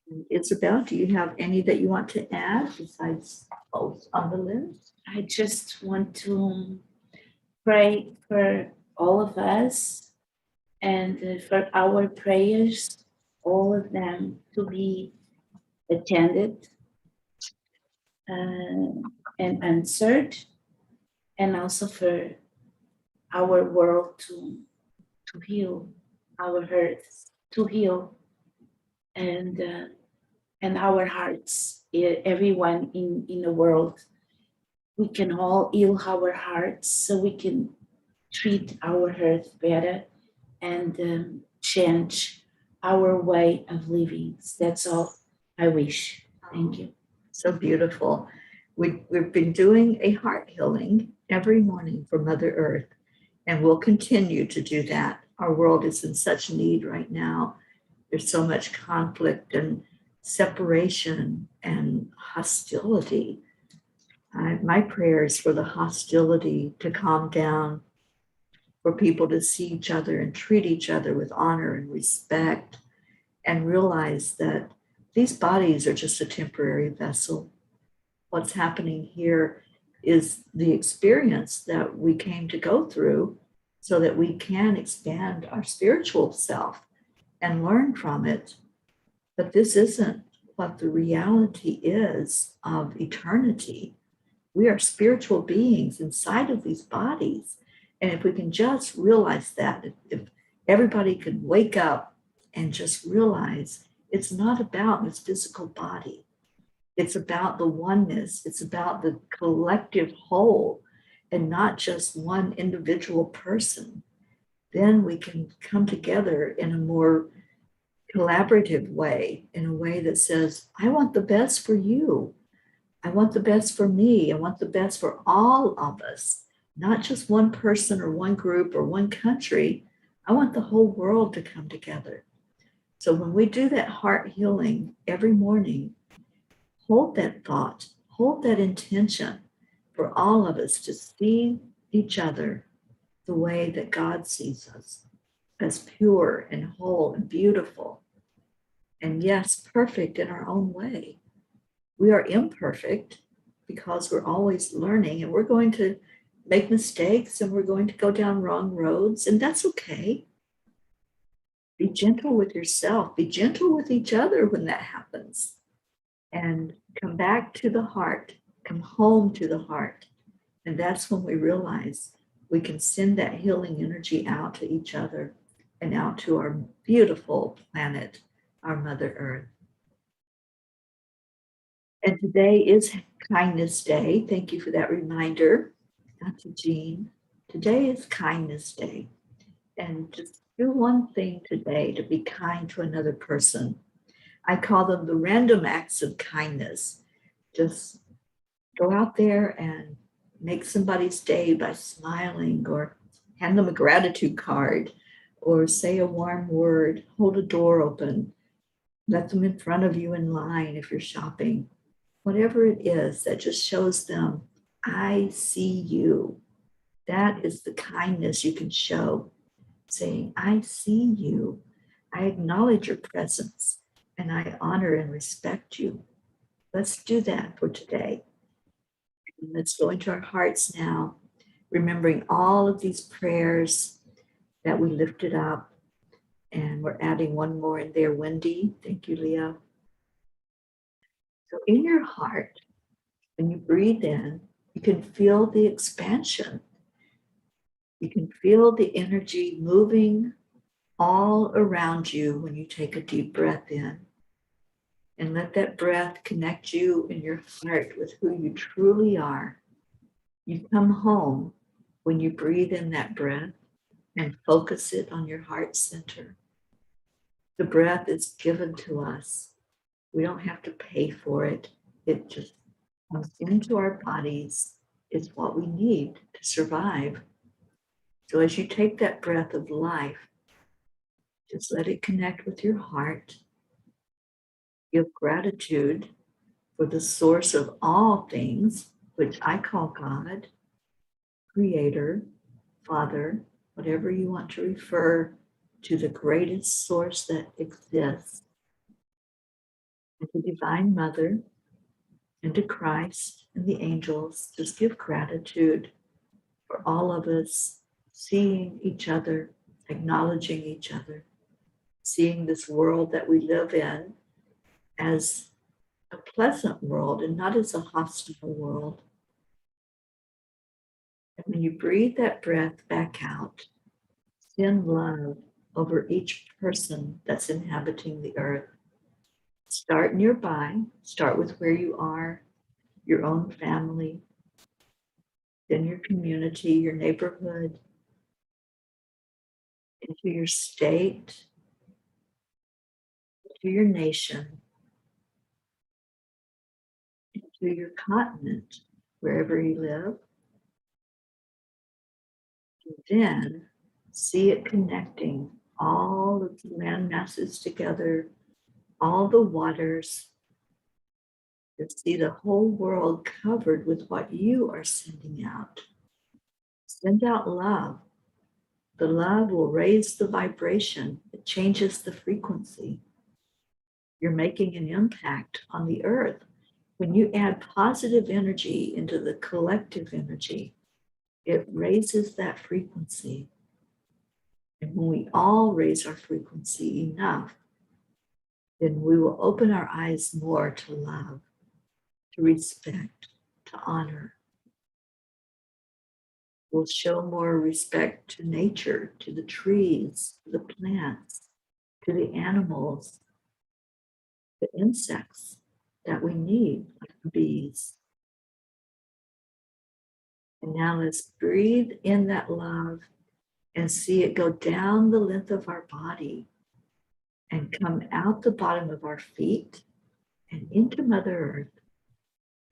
And Isabel, do you have any that you want to add besides both on the list? I just want to pray for all of us and for our prayers, all of them to be attended and answered, and also for our world to heal, our earth to heal, and our hearts, everyone in the world. We can all heal our hearts so we can treat our earth better and change our way of living. That's all I wish. Thank you. So beautiful. We've been doing a heart healing every morning for Mother Earth, and we'll continue to do that. Our world is in such need right now. There's so much conflict and separation and hostility. My prayer is for the hostility to calm down, for people to see each other and treat each other with honor and respect, and realize that these bodies are just a temporary vessel. What's happening here is the experience that we came to go through so that we can expand our spiritual self and learn from it. But this isn't what the reality is of eternity. We are spiritual beings inside of these bodies. And if we can just realize that, if everybody could wake up and just realize it's not about this physical body. It's about the oneness. It's about the collective whole and not just one individual person. Then we can come together in a more collaborative way, in a way that says, I want the best for you. I want the best for me. I want the best for all of us, not just one person or one group or one country. I want the whole world to come together. So when we do that heart healing every morning, hold that thought, hold that intention for all of us to see each other the way that God sees us, as pure and whole and beautiful. And yes, perfect in our own way. We are imperfect because we're always learning, and we're going to make mistakes, and we're going to go down wrong roads, and that's okay. Be gentle with yourself, be gentle with each other when that happens, and come back to the heart, come home to the heart. And that's when we realize we can send that healing energy out to each other and out to our beautiful planet, our Mother Earth. And today is Kindness Day. Thank you for that reminder, Dr. Jean. Today is Kindness Day. And just do one thing today to be kind to another person. I call them the random acts of kindness. Just go out there and make somebody's day by smiling, or hand them a gratitude card, or say a warm word, hold a door open, let them in front of you in line if you're shopping. Whatever it is that just shows them, I see you. That is the kindness you can show, saying, I see you. I acknowledge your presence, and I honor and respect you. Let's do that for today. Let's go into our hearts now, remembering all of these prayers that we lifted up. And we're adding one more in there, Wendy. Thank you, Leah. So in your heart, when you breathe in, you can feel the expansion. You can feel the energy moving all around you when you take a deep breath in. And let that breath connect you in your heart with who you truly are. You come home when you breathe in that breath and focus it on your heart center. The breath is given to us. We don't have to pay for it. It just comes into our bodies. It's what we need to survive. So as you take that breath of life, just let it connect with your heart. Give gratitude for the source of all things, which I call God, Creator, Father, whatever you want to refer to, the greatest source that exists, and the Divine Mother, and to Christ and the angels. Just give gratitude for all of us seeing each other, acknowledging each other, seeing this world that we live in as a pleasant world and not as a hostile world. And when you breathe that breath back out, send love over each person that's inhabiting the earth. Start nearby, start with where you are, your own family, then your community, your neighborhood, into your state, into your nation, into your continent, wherever you live. And then see it connecting all of the land masses together, all the waters, to see the whole world covered with what you are sending out. Send out love. The love will raise the vibration. It changes the frequency. You're making an impact on the earth. When you add positive energy into the collective energy, it raises that frequency. And when we all raise our frequency enough, then we will open our eyes more to love, to respect, to honor. We'll show more respect to nature, to the trees, to the plants, to the animals, the insects. that we need, like the bees. And now let's breathe in that love and see it go down the length of our body and come out the bottom of our feet and into Mother Earth.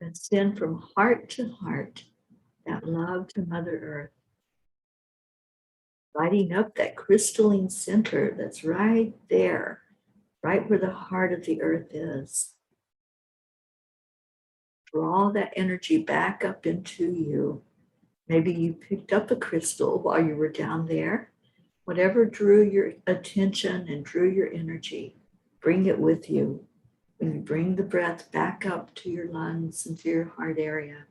And send from heart to heart that love to Mother Earth, lighting up that crystalline center that's right there, right where the heart of the earth is. Draw that energy back up into you. Maybe you picked up a crystal while you were down there. Whatever drew your attention and drew your energy, bring it with you. When you bring the breath back up to your lungs and to your heart area,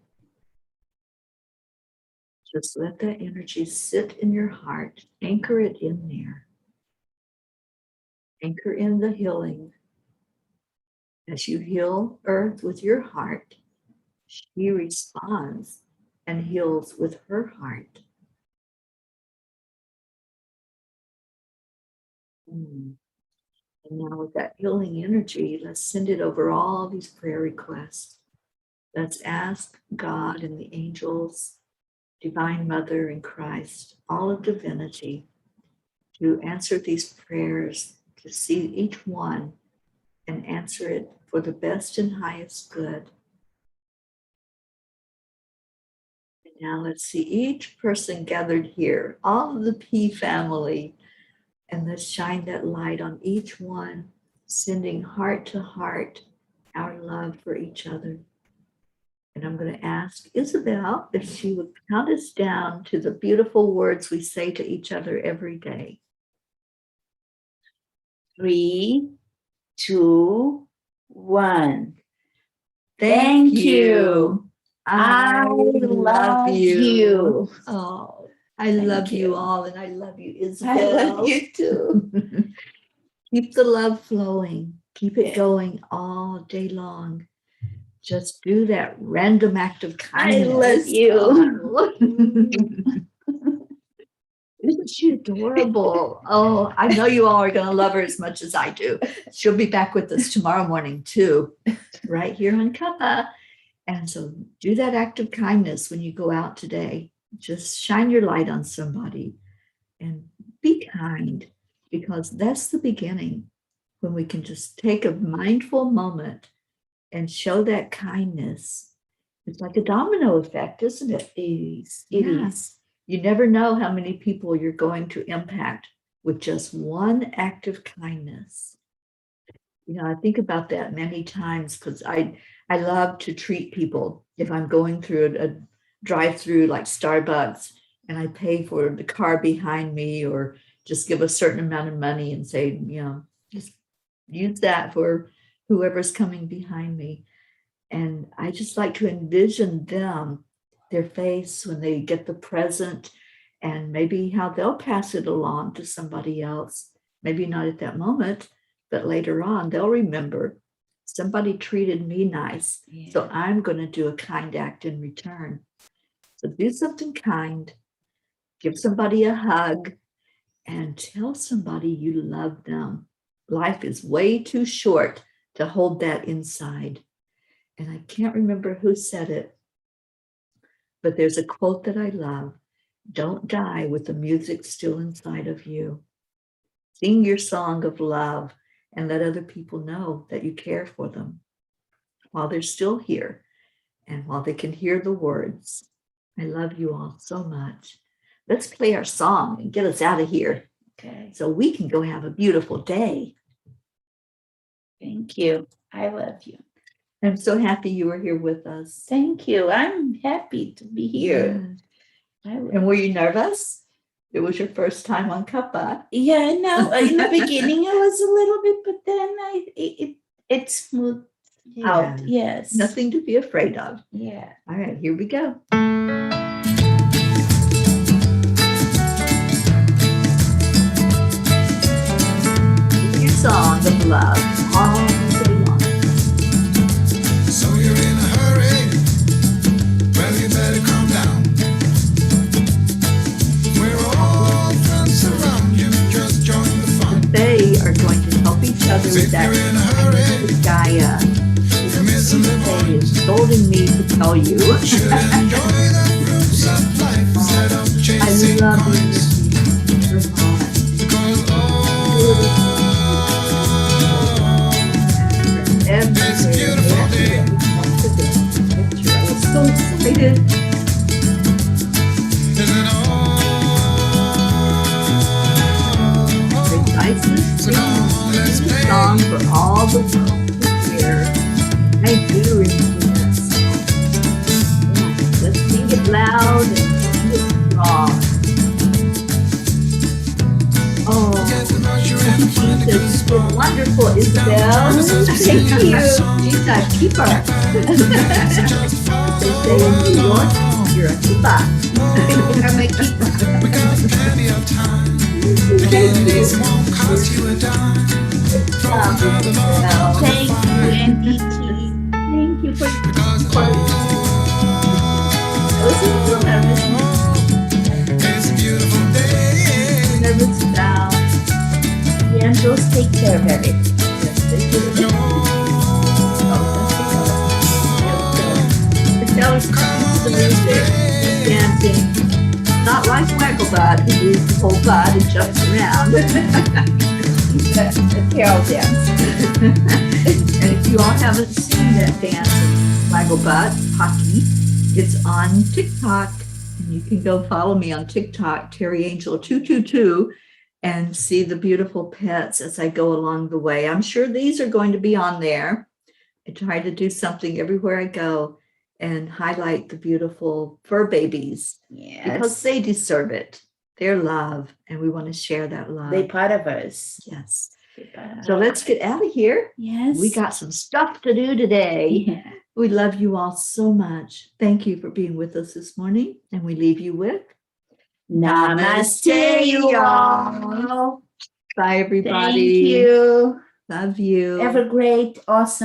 just let that energy sit in your heart. Anchor it in there. Anchor in the healing. As you heal Earth with your heart, she responds and heals with her heart. And now with that healing energy, let's send it over all these prayer requests. Let's ask God and the angels, Divine Mother and Christ, all of divinity, to answer these prayers, to see each one and answer it for the best and highest good. And now let's see each person gathered here, all of the P family, and let's shine that light on each one, sending heart to heart our love for each other. And I'm going to ask Isabel if she would count us down to the beautiful words we say to each other every day. 3, 2, 1. Thank Thank you. I love you. you. Oh, I Thank love you you. all, and I love you, I Isabel. love you too. Keep the love flowing. Keep it Yeah. going all day long. Just do that random act of kindness. love you. Oh. Isn't she adorable? Oh, I know you all are going to love her as much as I do. She'll be back with us tomorrow morning too, right here on Cuppa. And so do that act of kindness when you go out today. Just shine your light on somebody and be kind, because that's the beginning, when we can just take a mindful moment and show that kindness. It's like a domino effect, isn't it? It is. Yes. You never know how many people you're going to impact with just one act of kindness. You know, I think about that many times because I love to treat people. If I'm going through a drive-through like Starbucks and I pay for the car behind me, or just give a certain amount of money and say, you know, just use that for whoever's coming behind me. And I just like to envision them, their face when they get the present, and maybe how they'll pass it along to somebody else. Maybe not at that moment, but later on, they'll remember somebody treated me nice. Yeah. So I'm going to do a kind act in return. So do something kind, give somebody a hug, and tell somebody you love them. Life is way too short to hold that inside. And I can't remember who said it, but there's a quote that I love. Don't die with the music still inside of you. Sing your song of love and let other people know that you care for them while they're still here and while they can hear the words. I love you all so much. Let's play our song and get us out of here Okay. so we can go have a beautiful day. Thank you. I love you. I'm so happy you were here with us. Thank you. I'm happy to be here. And were you nervous? It was your first time on Cuppa. Yeah, no. In the beginning, I was a little bit, but then it smoothed out. Yes. Nothing to be afraid of. Yeah. All right, here we go. Your song of love all day long. So you're in a hurry? Well, you better calm down. We're all friends around you. Just join the fun. They are going to help each other with If that you're in a hurry, Mother Gaia. you miss listen to Say voice. is golden me to tell you. Should enjoy the fruits of life instead of I chasing love coins. you, Vermont. Because It's a beautiful day. I was so excited. isn't all. Niceness So come on, let's sing play. a song for all the world to hear. I do remember that song. Yeah, let's sing it loud and sing it strong. Oh, Get the usher and find a good Jesus, spot. you're wonderful, Isabel. Thank you. She's a keeper. So just They say in New York, you're a keeper. I'm a keeper. We got plenty of time. Thank you. This won't cost you a dime. Throw another log on the Thank you, fire. MVP. Thank you for Because I was a little nervous. it's a beautiful day. Nervous about. The angels take care of everything. That was the music, dancing. Not like Wagglebot, who moves the whole body and jumps around. A carol dance. And if you all haven't seen that dance, Wagglebot, hockey, it's on TikTok. And you can go follow me on TikTok, Teri Angel 222, and see the beautiful pets as I go along the way. I'm sure these are going to be on there. I try to do something everywhere I go and highlight the beautiful fur babies because they deserve it. Their love, and we want to share that love. They part of us. Yes. They part of So us. let's get out of here. Yes. We got some stuff to do today. Yeah. We love you all so much. Thank you for being with us this morning. And we leave you with Namaste, you all. Bye, Thank everybody. you. Love you. Have a great, awesome